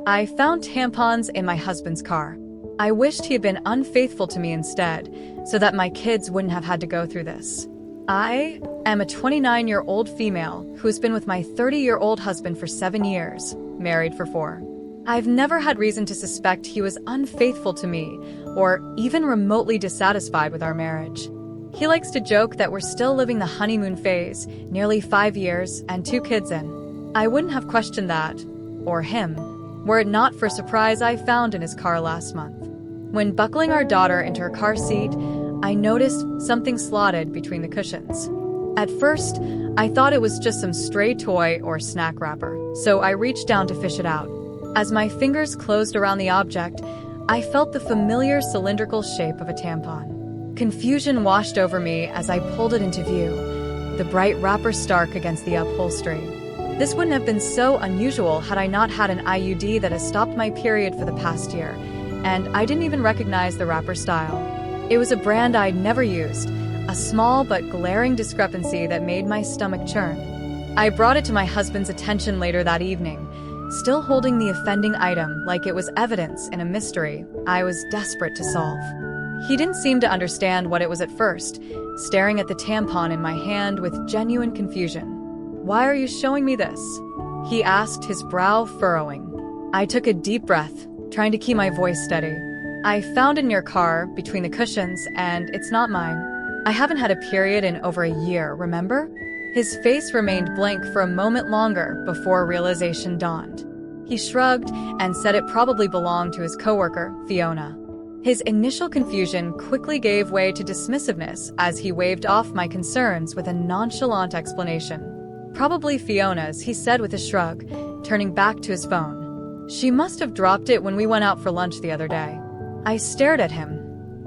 I found tampons in my husband's car. I wished he had been unfaithful to me instead, so that my kids wouldn't have had to go through this. I am a 29-year-old female who has been with my 30-year-old husband for 7 years, married for 4. I've never had reason to suspect he was unfaithful to me or even remotely dissatisfied with our marriage. He likes to joke that we're still living the honeymoon phase, nearly 5 years and 2 kids in. I wouldn't have questioned that, or him, were it not for a surprise I found in his car last month. When buckling our daughter into her car seat, I noticed something slotted between the cushions. At first, I thought it was just some stray toy or snack wrapper, so I reached down to fish it out. As my fingers closed around the object, I felt the familiar cylindrical shape of a tampon. Confusion washed over me as I pulled it into view, the bright wrapper stark against the upholstery. This wouldn't have been so unusual had I not had an IUD that has stopped my period for the past year, and I didn't even recognize the wrapper style. It was a brand I'd never used, a small but glaring discrepancy that made my stomach churn. I brought it to my husband's attention later that evening, still holding the offending item like it was evidence in a mystery I was desperate to solve. He didn't seem to understand what it was at first, staring at the tampon in my hand with genuine confusion. "Why are you showing me this?" he asked, his brow furrowing. I took a deep breath, trying to keep my voice steady. "I found it in your car, between the cushions, and it's not mine. I haven't had a period in over a year, remember?" His face remained blank for a moment longer before realization dawned. He shrugged and said it probably belonged to his coworker, Fiona. His initial confusion quickly gave way to dismissiveness as he waved off my concerns with a nonchalant explanation. "Probably Fiona's," he said with a shrug, turning back to his phone. "She must have dropped it when we went out for lunch the other day." I stared at him,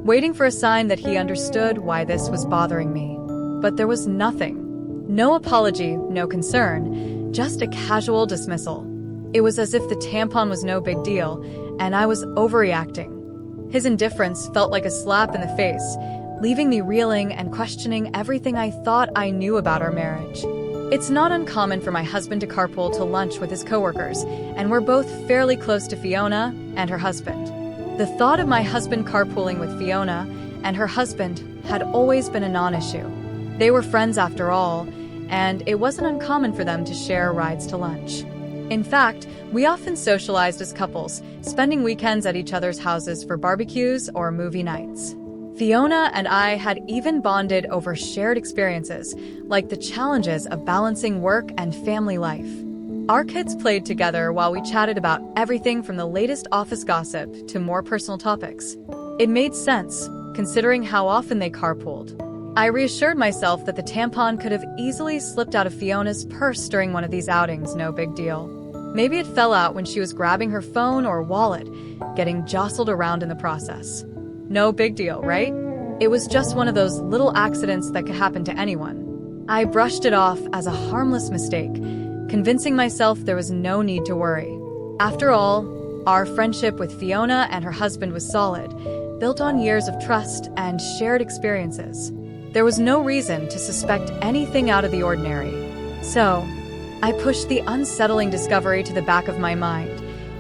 waiting for a sign that he understood why this was bothering me. But there was nothing. No apology, no concern, just a casual dismissal. It was as if the tampon was no big deal, and I was overreacting. His indifference felt like a slap in the face, leaving me reeling and questioning everything I thought I knew about our marriage. It's not uncommon for my husband to carpool to lunch with his coworkers, and we're both fairly close to Fiona and her husband. The thought of my husband carpooling with Fiona and her husband had always been a non-issue. They were friends after all, and it wasn't uncommon for them to share rides to lunch. In fact, we often socialized as couples, spending weekends at each other's houses for barbecues or movie nights. Fiona and I had even bonded over shared experiences, like the challenges of balancing work and family life. Our kids played together while we chatted about everything from the latest office gossip to more personal topics. It made sense, considering how often they carpooled. I reassured myself that the tampon could have easily slipped out of Fiona's purse during one of these outings, no big deal. Maybe it fell out when she was grabbing her phone or wallet, getting jostled around in the process. No big deal, right? It was just one of those little accidents that could happen to anyone. I brushed it off as a harmless mistake, convincing myself there was no need to worry. After all, our friendship with Fiona and her husband was solid, built on years of trust and shared experiences. There was no reason to suspect anything out of the ordinary. So, I pushed the unsettling discovery to the back of my mind,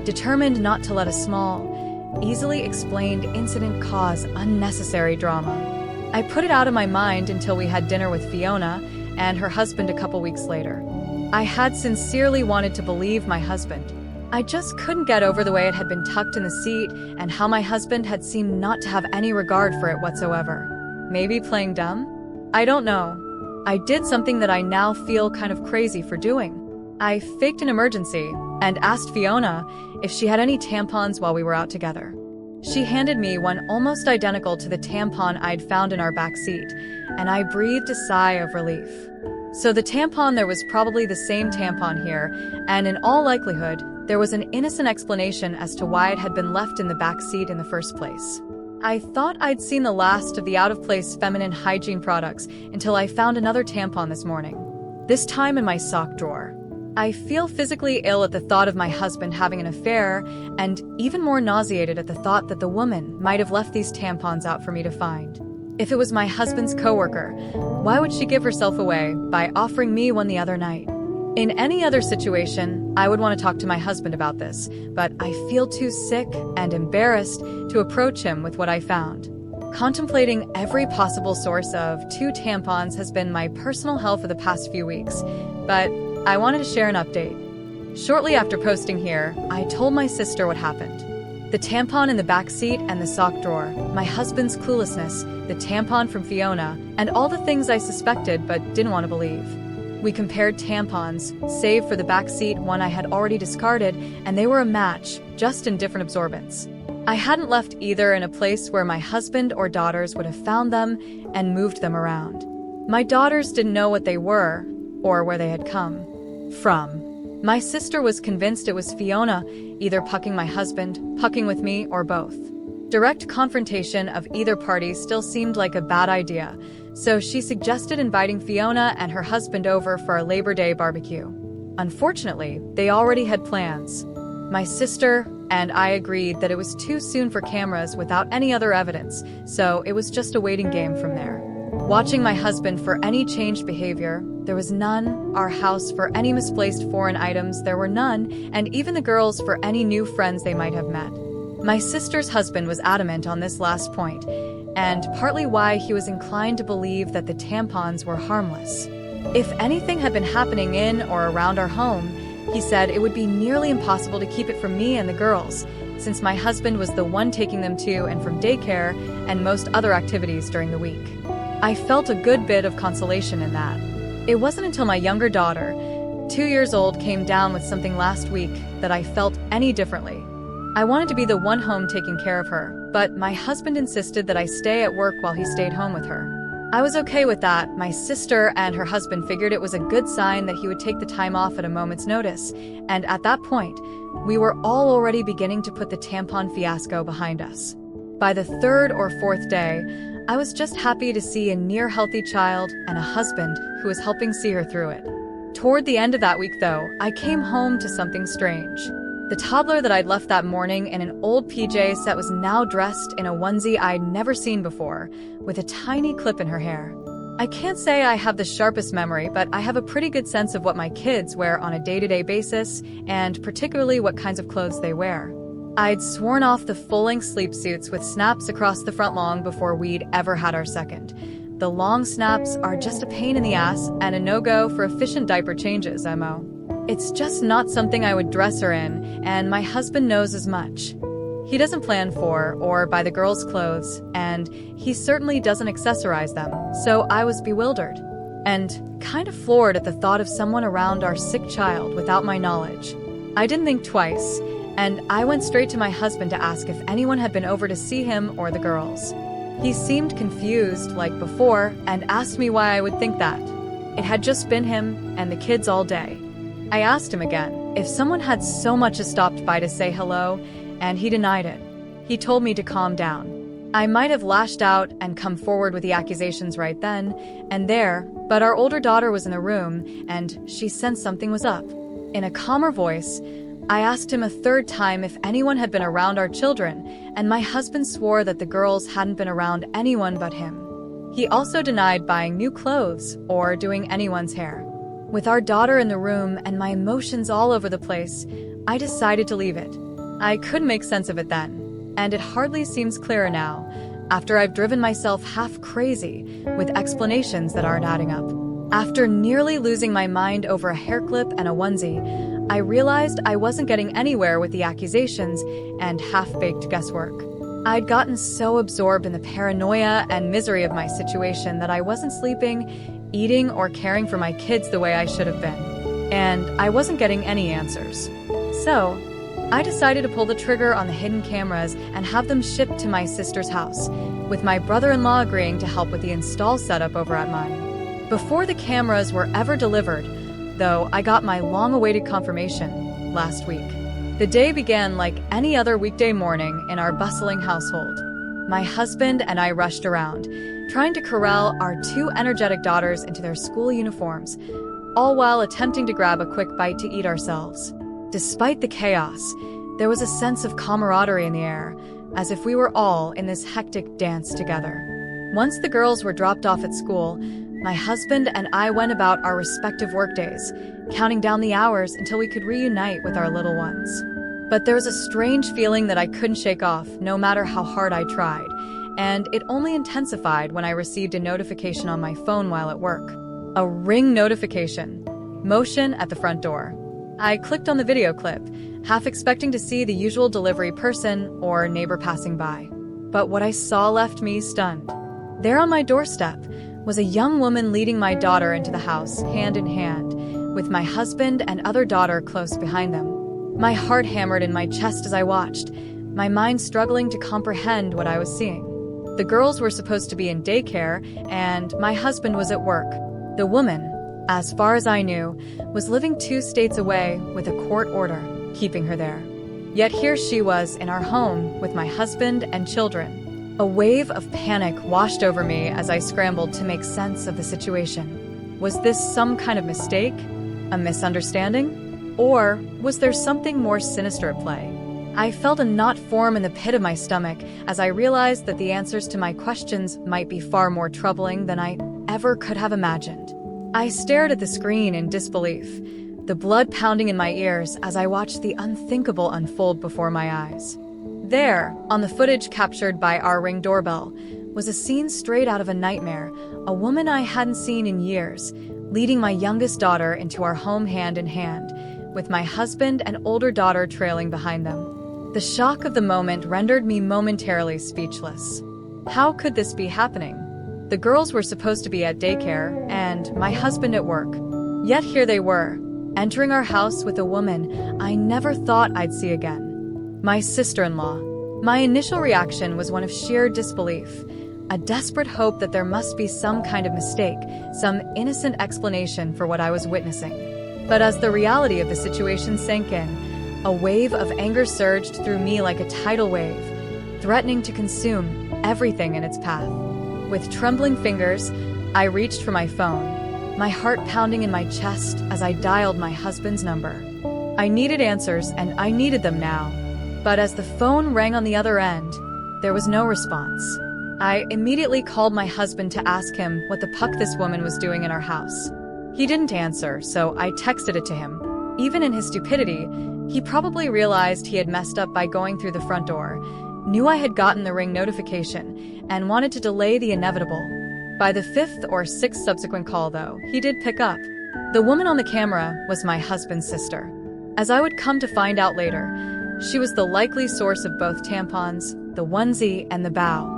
determined not to let a small, easily explained incident cause unnecessary drama. I put it out of my mind until we had dinner with Fiona and her husband a couple weeks later. I had sincerely wanted to believe my husband. I just couldn't get over the way it had been tucked in the seat and how my husband had seemed not to have any regard for it whatsoever. Maybe playing dumb? I don't know. I did something that I now feel kind of crazy for doing. I faked an emergency and asked Fiona if she had any tampons while we were out together. She handed me one almost identical to the tampon I'd found in our back seat, and I breathed a sigh of relief. So the tampon, there was probably the same tampon here, and in all likelihood, there was an innocent explanation as to why it had been left in the back seat in the first place. I thought I'd seen the last of the out-of-place feminine hygiene products until I found another tampon this morning, this time in my sock drawer. I feel physically ill at the thought of my husband having an affair, and even more nauseated at the thought that the woman might have left these tampons out for me to find. If it was my husband's coworker, why would she give herself away by offering me one the other night? In any other situation, I would want to talk to my husband about this, but I feel too sick and embarrassed to approach him with what I found. Contemplating every possible source of 2 tampons has been my personal hell for the past few weeks, but I wanted to share an update. Shortly after posting here, I told my sister what happened. The tampon in the back seat and the sock drawer, my husband's cluelessness, the tampon from Fiona, and all the things I suspected but didn't want to believe. We compared tampons, save for the back seat one I had already discarded, and they were a match, just in different absorbents. I hadn't left either in a place where my husband or daughters would have found them and moved them around. My daughters didn't know what they were, or where they had come from. My sister was convinced it was Fiona, either pucking my husband, pucking with me, or both. Direct confrontation of either party still seemed like a bad idea, so she suggested inviting Fiona and her husband over for a Labor Day barbecue. Unfortunately, they already had plans. My sister and I agreed that it was too soon for cameras without any other evidence, so it was just a waiting game from there. Watching my husband for any changed behavior, there was none. Our house for any misplaced foreign items, there were none, and even the girls for any new friends they might have met. My sister's husband was adamant on this last point, and partly why he was inclined to believe that the tampons were harmless. If anything had been happening in or around our home, he said it would be nearly impossible to keep it from me and the girls, since my husband was the one taking them to and from daycare and most other activities during the week. I felt a good bit of consolation in that. It wasn't until my younger daughter, 2 years old, came down with something last week that I felt any differently. I wanted to be the one home taking care of her, but my husband insisted that I stay at work while he stayed home with her. I was okay with that. My sister and her husband figured it was a good sign that he would take the time off at a moment's notice, and at that point, we were all already beginning to put the tampon fiasco behind us. By the 3rd or 4th day, I was just happy to see a near-healthy child and a husband who was helping see her through it. Toward the end of that week, though, I came home to something strange. The toddler that I'd left that morning in an old PJ set was now dressed in a onesie I'd never seen before, with a tiny clip in her hair. I can't say I have the sharpest memory, but I have a pretty good sense of what my kids wear on a day-to-day basis, and particularly what kinds of clothes they wear. I'd sworn off the full-length sleep suits with snaps across the front long before we'd ever had our second. The long snaps are just a pain in the ass and a no-go for efficient diaper changes, MO. It's just not something I would dress her in, and my husband knows as much. He doesn't plan for or buy the girls' clothes, and he certainly doesn't accessorize them, so I was bewildered and kind of floored at the thought of someone around our sick child without my knowledge. I didn't think twice, and I went straight to my husband to ask if anyone had been over to see him or the girls. He seemed confused like before and asked me why I would think that. It had just been him and the kids all day. I asked him again if someone had so much as stopped by to say hello, and he denied it. He told me to calm down. I might have lashed out and come forward with the accusations right then and there, but our older daughter was in the room, and she sensed something was up. In a calmer voice, I asked him a 3rd time if anyone had been around our children, and my husband swore that the girls hadn't been around anyone but him. He also denied buying new clothes or doing anyone's hair. With our daughter in the room and my emotions all over the place, I decided to leave it. I couldn't make sense of it then, and it hardly seems clearer now, after I've driven myself half crazy with explanations that aren't adding up. After nearly losing my mind over a hair clip and a onesie, I realized I wasn't getting anywhere with the accusations and half-baked guesswork. I'd gotten so absorbed in the paranoia and misery of my situation that I wasn't sleeping, eating, or caring for my kids the way I should have been. And I wasn't getting any answers. So, I decided to pull the trigger on the hidden cameras and have them shipped to my sister's house, with my brother-in-law agreeing to help with the install setup over at mine. Before the cameras were ever delivered, though, I got my long-awaited confirmation last week. The day began like any other weekday morning in our bustling household. My husband and I rushed around, trying to corral our 2 energetic daughters into their school uniforms, all while attempting to grab a quick bite to eat ourselves. Despite the chaos, there was a sense of camaraderie in the air, as if we were all in this hectic dance together. Once the girls were dropped off at school, my husband and I went about our respective workdays, counting down the hours until we could reunite with our little ones. But there was a strange feeling that I couldn't shake off, no matter how hard I tried, and it only intensified when I received a notification on my phone while at work. A ring notification. Motion at the front door. I clicked on the video clip, half expecting to see the usual delivery person or neighbor passing by. But what I saw left me stunned. There on my doorstep was a young woman leading my daughter into the house, hand in hand, with my husband and other daughter close behind them. My heart hammered in my chest as I watched, my mind struggling to comprehend what I was seeing. The girls were supposed to be in daycare, and my husband was at work. The woman, as far as I knew, was living 2 states away with a court order keeping her there. Yet here she was in our home with my husband and children. A wave of panic washed over me as I scrambled to make sense of the situation. Was this some kind of mistake? A misunderstanding? Or was there something more sinister at play? I felt a knot form in the pit of my stomach as I realized that the answers to my questions might be far more troubling than I ever could have imagined. I stared at the screen in disbelief, the blood pounding in my ears as I watched the unthinkable unfold before my eyes. There, on the footage captured by our Ring doorbell, was a scene straight out of a nightmare, a woman I hadn't seen in years, leading my youngest daughter into our home hand in hand, with my husband and older daughter trailing behind them. The shock of the moment rendered me momentarily speechless. How could this be happening? The girls were supposed to be at daycare, and my husband at work. Yet here they were, entering our house with a woman I never thought I'd see again. My sister-in-law. My initial reaction was one of sheer disbelief, a desperate hope that there must be some kind of mistake, some innocent explanation for what I was witnessing. But as the reality of the situation sank in, a wave of anger surged through me like a tidal wave, threatening to consume everything in its path. With trembling fingers, I reached for my phone, my heart pounding in my chest as I dialed my husband's number. I needed answers, and I needed them now. But as the phone rang on the other end, there was no response. I immediately called my husband to ask him what the puck this woman was doing in our house. He didn't answer, so I texted it to him. Even in his stupidity, he probably realized he had messed up by going through the front door, knew I had gotten the Ring notification, and wanted to delay the inevitable. By the 5th or 6th subsequent call, though, he did pick up. The woman on the camera was my husband's sister. As I would come to find out later, she was the likely source of both tampons, the onesie, and the bow.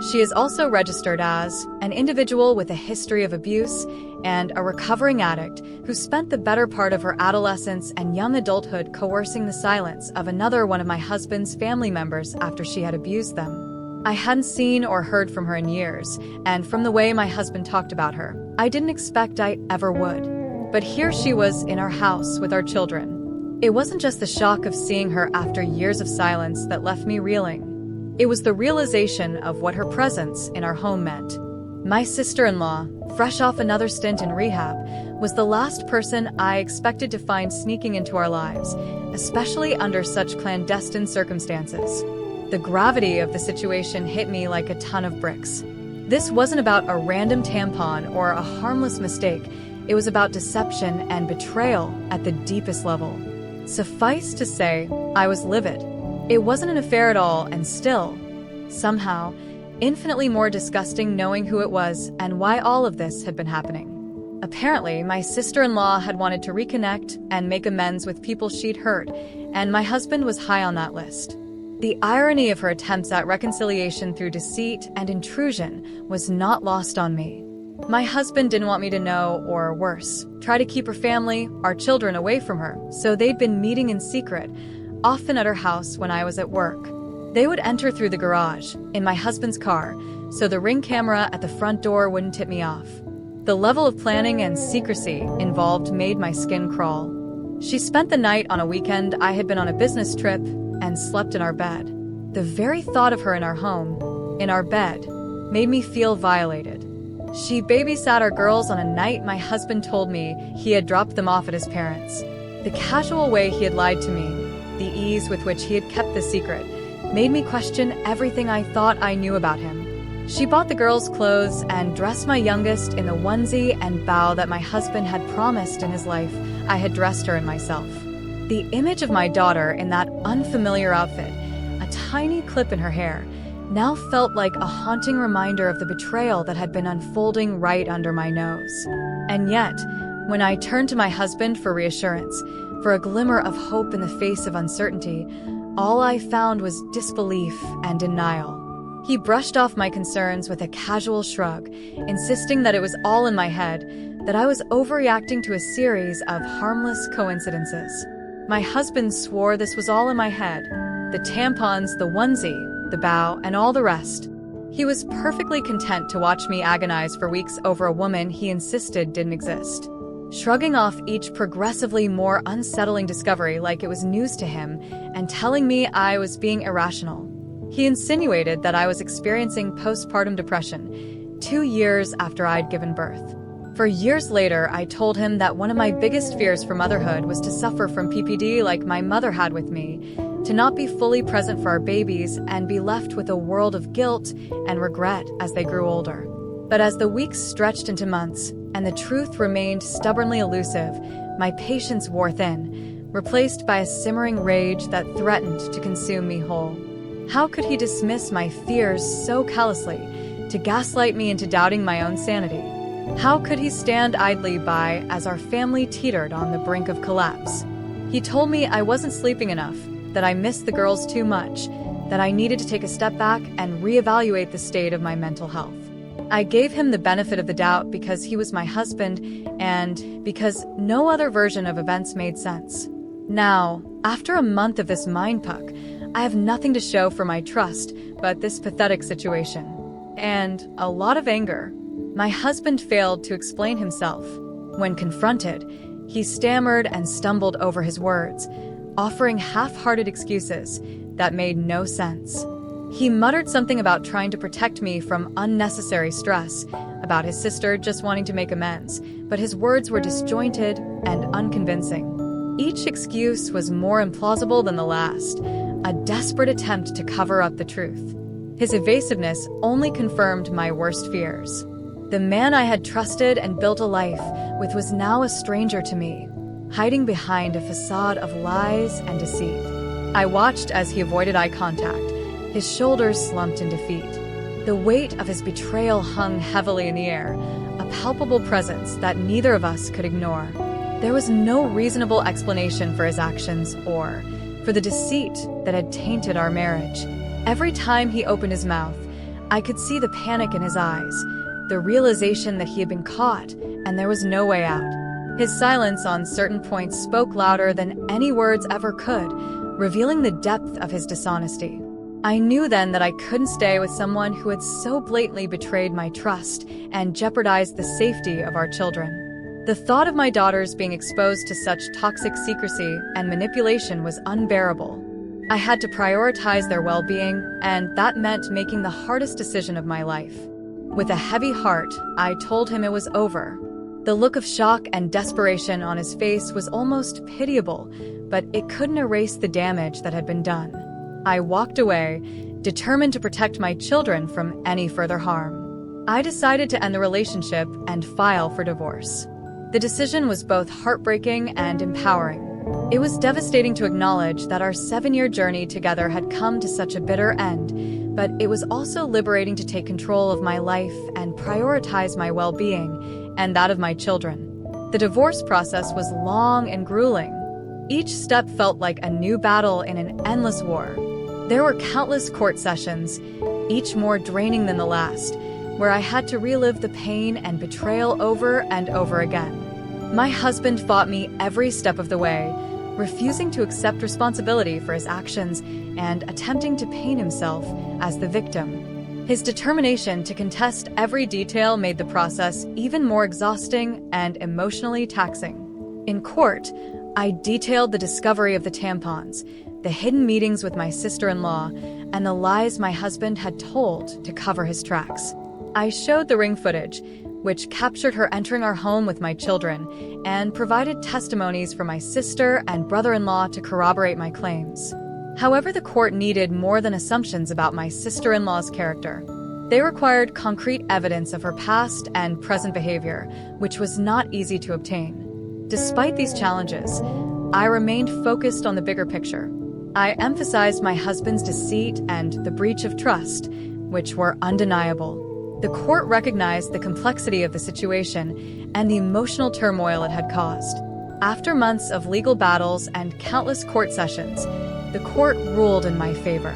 She is also registered as an individual with a history of abuse and a recovering addict who spent the better part of her adolescence and young adulthood coercing the silence of another one of my husband's family members after she had abused them. I hadn't seen or heard from her in years, and from the way my husband talked about her, I didn't expect I ever would. But here she was in our house with our children. It wasn't just the shock of seeing her after years of silence that left me reeling. It was the realization of what her presence in our home meant. My sister-in-law, fresh off another stint in rehab, was the last person I expected to find sneaking into our lives, especially under such clandestine circumstances. The gravity of the situation hit me like a ton of bricks. This wasn't about a random tampon or a harmless mistake. It was about deception and betrayal at the deepest level. Suffice to say, I was livid. It wasn't an affair at all, and still, somehow, infinitely more disgusting knowing who it was and why all of this had been happening. Apparently, my sister-in-law had wanted to reconnect and make amends with people she'd hurt, and my husband was high on that list. The irony of her attempts at reconciliation through deceit and intrusion was not lost on me. My husband didn't want me to know, or worse, try to keep her family, our children, away from her, so they'd been meeting in secret, often at her house when I was at work. They would enter through the garage, in my husband's car, so the Ring camera at the front door wouldn't tip me off. The level of planning and secrecy involved made my skin crawl. She spent the night on a weekend I had been on a business trip and slept in our bed. The very thought of her in our home, in our bed, made me feel violated. She babysat our girls on a night my husband told me he had dropped them off at his parents'. The casual way he had lied to me, the ease with which he had kept the secret, made me question everything I thought I knew about him. She bought the girls' clothes and dressed my youngest in the onesie and bow that my husband had promised in his life I had dressed her and myself. The image of my daughter in that unfamiliar outfit, a tiny clip in her hair, now felt like a haunting reminder of the betrayal that had been unfolding right under my nose. And yet, when I turned to my husband for reassurance, for a glimmer of hope in the face of uncertainty, all I found was disbelief and denial. He brushed off my concerns with a casual shrug, insisting that it was all in my head, that I was overreacting to a series of harmless coincidences. My husband swore this was all in my head: the tampons, the onesie, the bow, and all the rest. He was perfectly content to watch me agonize for weeks over a woman he insisted didn't exist, shrugging off each progressively more unsettling discovery like it was news to him and telling me I was being irrational. He insinuated that I was experiencing postpartum depression 2 years after I'd given birth. For years later, I told him that one of my biggest fears for motherhood was to suffer from PPD like my mother had with me, to not be fully present for our babies and be left with a world of guilt and regret as they grew older. But as the weeks stretched into months and the truth remained stubbornly elusive, my patience wore thin, replaced by a simmering rage that threatened to consume me whole. How could he dismiss my fears so callously, to gaslight me into doubting my own sanity? How could he stand idly by as our family teetered on the brink of collapse? He told me I wasn't sleeping enough, that I missed the girls too much, that I needed to take a step back and reevaluate the state of my mental health. I gave him the benefit of the doubt because he was my husband and because no other version of events made sense. Now, after a month of this mind puck, I have nothing to show for my trust but this pathetic situation. And a lot of anger. My husband failed to explain himself. When confronted, he stammered and stumbled over his words, offering half-hearted excuses that made no sense. He muttered something about trying to protect me from unnecessary stress, about his sister just wanting to make amends, but his words were disjointed and unconvincing. Each excuse was more implausible than the last, a desperate attempt to cover up the truth. His evasiveness only confirmed my worst fears. The man I had trusted and built a life with was now a stranger to me, hiding behind a facade of lies and deceit. I watched as he avoided eye contact, his shoulders slumped in defeat. The weight of his betrayal hung heavily in the air, a palpable presence that neither of us could ignore. There was no reasonable explanation for his actions or for the deceit that had tainted our marriage. Every time he opened his mouth, I could see the panic in his eyes, the realization that he had been caught and there was no way out. His silence on certain points spoke louder than any words ever could, revealing the depth of his dishonesty. I knew then that I couldn't stay with someone who had so blatantly betrayed my trust and jeopardized the safety of our children. The thought of my daughters being exposed to such toxic secrecy and manipulation was unbearable. I had to prioritize their well-being, and that meant making the hardest decision of my life. With a heavy heart, I told him it was over. The look of shock and desperation on his face was almost pitiable, but it couldn't erase the damage that had been done. I walked away, determined to protect my children from any further harm. I decided to end the relationship and file for divorce. The decision was both heartbreaking and empowering. It was devastating to acknowledge that our 7-year journey together had come to such a bitter end, but it was also liberating to take control of my life and prioritize my well-being and that of my children. The divorce process was long and grueling. Each step felt like a new battle in an endless war. There were countless court sessions, each more draining than the last, where I had to relive the pain and betrayal over and over again. My husband fought me every step of the way, refusing to accept responsibility for his actions and attempting to paint himself as the victim. His determination to contest every detail made the process even more exhausting and emotionally taxing. In court, I detailed the discovery of the tampons, the hidden meetings with my sister-in-law, and the lies my husband had told to cover his tracks. I showed the ring footage, which captured her entering our home with my children, and provided testimonies from my sister and brother-in-law to corroborate my claims. However, the court needed more than assumptions about my sister-in-law's character. They required concrete evidence of her past and present behavior, which was not easy to obtain. Despite these challenges, I remained focused on the bigger picture. I emphasized my husband's deceit and the breach of trust, which were undeniable. The court recognized the complexity of the situation and the emotional turmoil it had caused. After months of legal battles and countless court sessions, the court ruled in my favor.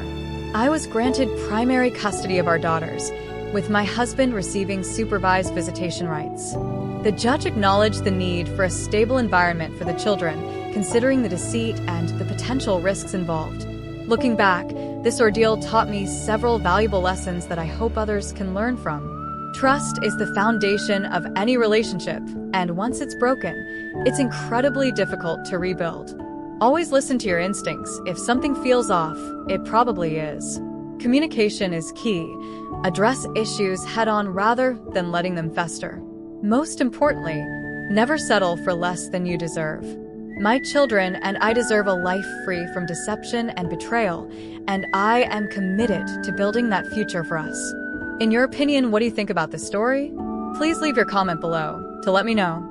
I was granted primary custody of our daughters, with my husband receiving supervised visitation rights. The judge acknowledged the need for a stable environment for the children, considering the deceit and the potential risks involved. Looking back, this ordeal taught me several valuable lessons that I hope others can learn from. Trust is the foundation of any relationship, and once it's broken, it's incredibly difficult to rebuild. Always listen to your instincts. If something feels off, it probably is. Communication is key. Address issues head-on rather than letting them fester. Most importantly, never settle for less than you deserve. My children and I deserve a life free from deception and betrayal, and I am committed to building that future for us. In your opinion, what do you think about this story? Please leave your comment below to let me know.